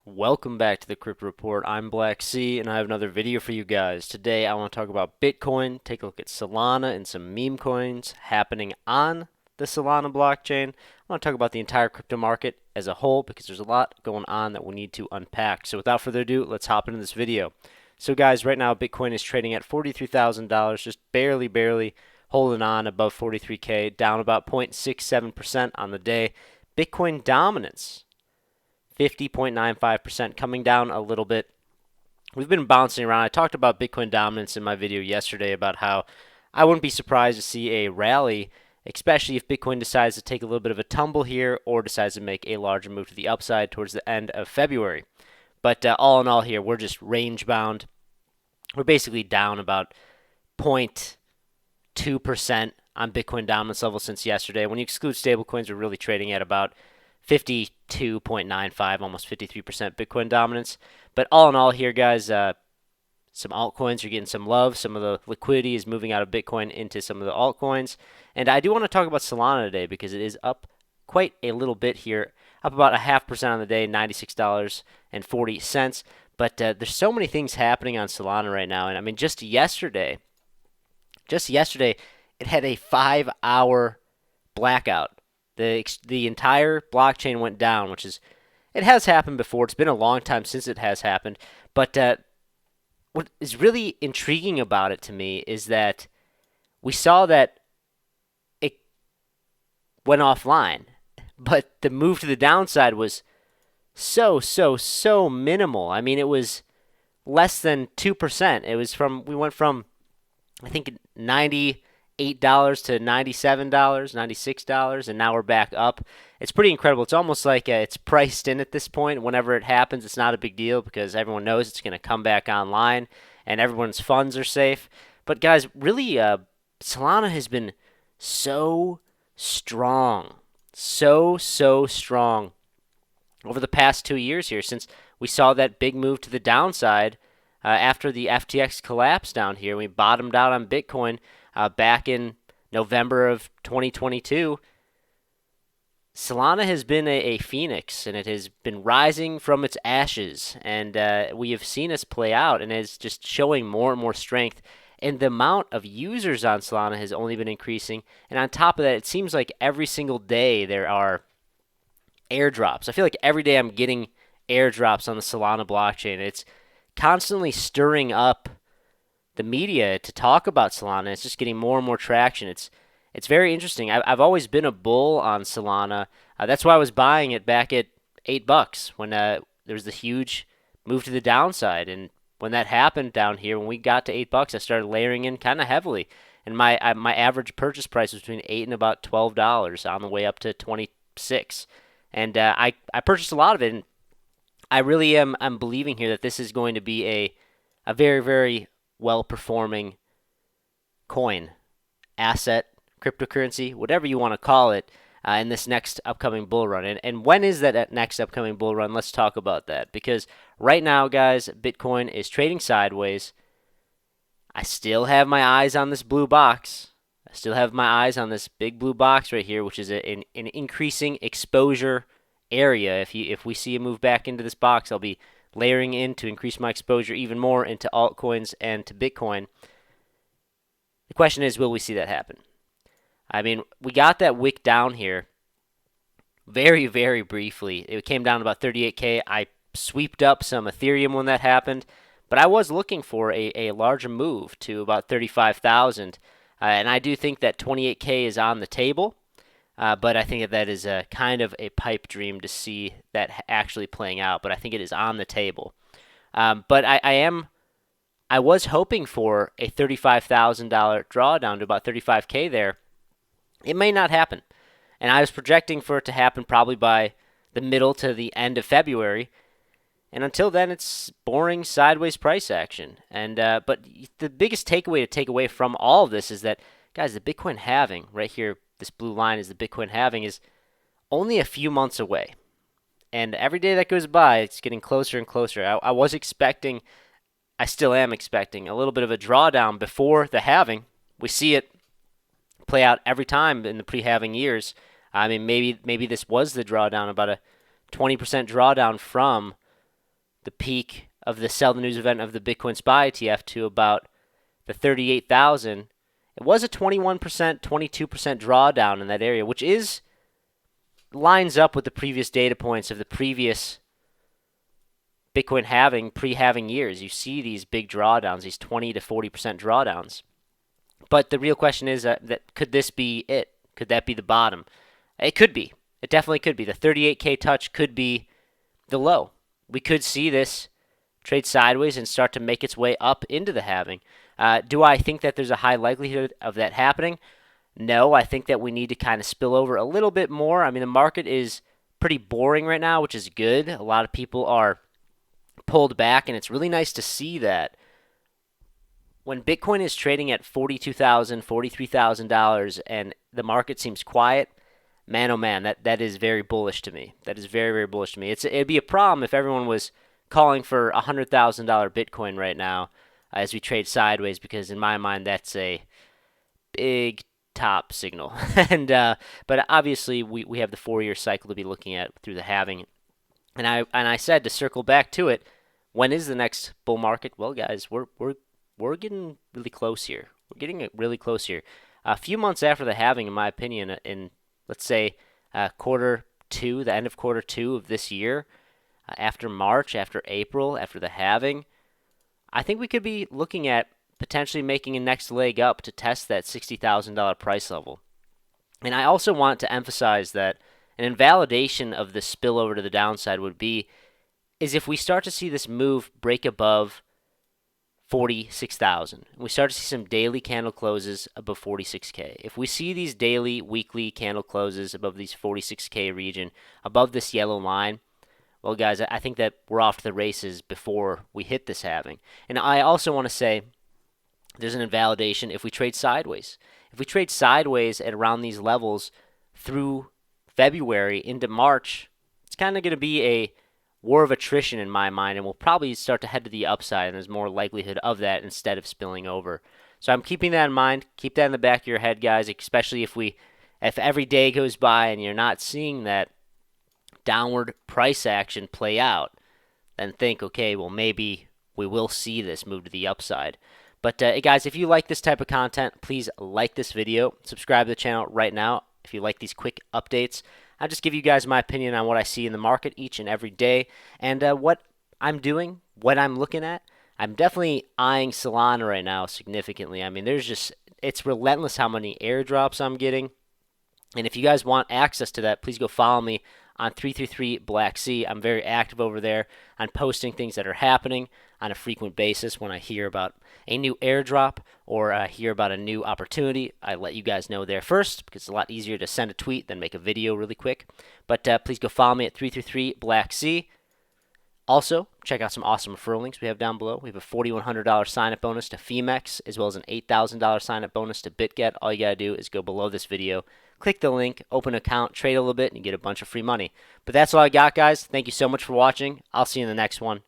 Welcome back to the Crypto Report. I'm Blacksea, and I have another video for you guys. Today, I want to talk about Bitcoin, take a look at Solana and some meme coins happening on the Solana blockchain. I want to talk about the entire crypto market as a whole because there's a lot going on that we need to unpack. So without further ado, let's hop into this video. So guys, right now Bitcoin is trading at $43,000, just barely holding on above 43K, down about 0.67% on the day. Bitcoin dominance 50.95%, coming down a little bit. We've been bouncing around. I talked about Bitcoin dominance in my video yesterday about how I wouldn't be surprised to see a rally, especially if Bitcoin decides to take a little bit of a tumble here or decides to make a larger move to the upside towards the end of February. But all in all here, we're just range bound. We're basically down about 0.2% on Bitcoin dominance level since yesterday. When you exclude stablecoins, we're really trading at about 52.95, almost 53% Bitcoin dominance. But all in all here, guys, some altcoins are getting some love. Some of the liquidity is moving out of Bitcoin into some of the altcoins. And I do want to talk about Solana today because it is up quite a little bit here, up about 0.5% on the day, $96.40. But there's so many things happening on Solana right now. And I mean, just yesterday, it had a 5-hour blackout. The entire blockchain went down, which is, it has happened before. It's been a long time since it has happened. But what is really intriguing about it to me is that we saw that it went offline, but the move to the downside was so minimal. I mean, it was less than 2%. We went from, I think, $98 to $97, $96, and now we're back up. It's pretty incredible. It's almost like it's priced in at this point. Whenever it happens, it's not a big deal because everyone knows it's going to come back online and everyone's funds are safe. But guys, really, Solana has been so strong, so strong over the past 2 years here since we saw that big move to the downside after the FTX collapse down here. We bottomed out on Bitcoin back in November of 2022. Solana has been a phoenix, and it has been rising from its ashes, and we have seen this play out, and it's just showing more and more strength. And the amount of users on Solana has only been increasing, and on top of that, it seems like every single day there are airdrops. I feel like every day I'm getting airdrops on the Solana blockchain. It's constantly stirring up the media to talk about Solana. It's just getting more and more traction. It's very interesting. I've always been a bull on Solana. That's why I was buying it back at $8 when there was the huge move to the downside. And when that happened down here, when we got to $8, I started layering in kind of heavily. And my average purchase price was between $8 and about $12 on the way up to 26. And I purchased a lot of it. And I really I'm believing here that this is going to be a very well-performing coin, asset, cryptocurrency, whatever you want to call it, in this next upcoming bull run. And when is that next upcoming bull run? Let's talk about that. Because right now, guys, Bitcoin is trading sideways. I still have my eyes on this blue box. I still have my eyes on this big blue box right here, which is an increasing exposure area. If we see a move back into this box, I'll be layering in to increase my exposure even more into altcoins and to Bitcoin. The question is, will we see that happen? I mean, we got that wick down here very briefly. It came down to about 38K. I sweeped up some Ethereum when that happened, but I was looking for a larger move to about 35,000. And I do think that 28K is on the table. But I think that is a kind of a pipe dream to see that actually playing out. But I think it is on the table. But I was hoping for a $35,000 drawdown to about 35K there. It may not happen. And I was projecting for it to happen probably by the middle to the end of February. And until then, it's boring sideways price action. And but the biggest takeaway to take away from all of this is that, guys, the Bitcoin halving right here, this blue line is the Bitcoin halving, is only a few months away. And every day that goes by, it's getting closer and closer. I was expecting, I still am expecting, a little bit of a drawdown before the halving. We see it play out every time in the pre-halving years. I mean, maybe this was the drawdown, about a 20% drawdown from the peak of the sell the news event of the Bitcoin SPY ETF to about the 38,000, it was a 21%, 22% drawdown in that area, which lines up with the previous data points of the previous Bitcoin pre-halving years. You see these big drawdowns, these 20 to 40% drawdowns. But the real question is that could this be it? Could that be the bottom? It could be. It definitely could be. The 38K touch could be the low. We could see this trade sideways and start to make its way up into the halving. Do I think that there's a high likelihood of that happening? No, I think that we need to kind of spill over a little bit more. I mean, the market is pretty boring right now, which is good. A lot of people are pulled back, and it's really nice to see that. When Bitcoin is trading at $42,000, $43,000 and the market seems quiet, man, oh man, that is very bullish to me. That is very, very bullish to me. It'd be a problem if everyone was calling for a $100,000 Bitcoin right now as we trade sideways, because in my mind that's a big top signal. But obviously we have the 4-year cycle to be looking at through the halving. And I said, to circle back to it, when is the next bull market? Well, guys, we're getting really close here. We're getting really close here. A few months after the halving, in my opinion, in let's say quarter two, the end of quarter two of this year, after March, after April, after the halving, I think we could be looking at potentially making a next leg up to test that $60,000 price level. And I also want to emphasize that an invalidation of the spillover to the downside is if we start to see this move break above 46,000. We start to see some daily candle closes above 46K. If we see these daily, weekly candle closes above these 46K region, above this yellow line, well, guys, I think that we're off to the races before we hit this halving. And I also want to say there's an invalidation if we trade sideways. If we trade sideways at around these levels through February into March, it's kind of going to be a war of attrition in my mind, and we'll probably start to head to the upside, and there's more likelihood of that instead of spilling over. So I'm keeping that in mind. Keep that in the back of your head, guys, especially if every day goes by and you're not seeing that downward price action play out, then think, okay, well, maybe we will see this move to the upside. But guys, if you like this type of content, please like this video, subscribe to the channel right now. If you like these quick updates, I'll just give you guys my opinion on what I see in the market each and every day, and what I'm doing, what I'm looking at. I'm definitely eyeing Solana right now significantly. I mean, it's relentless how many airdrops I'm getting. And if you guys want access to that, please go follow me on 333 Blacksea. I'm very active over there on posting things that are happening on a frequent basis. When I hear about a new airdrop or I hear about a new opportunity, I let you guys know there first, because it's a lot easier to send a tweet than make a video really quick. But please go follow me at 333 Blacksea. Also, check out some awesome referral links we have down below. We have a $4,100 sign-up bonus to Femex, as well as an $8,000 sign-up bonus to BitGet. All you got to do is go below this video, click the link, open an account, trade a little bit, and you get a bunch of free money. But that's all I got, guys. Thank you so much for watching. I'll see you in the next one.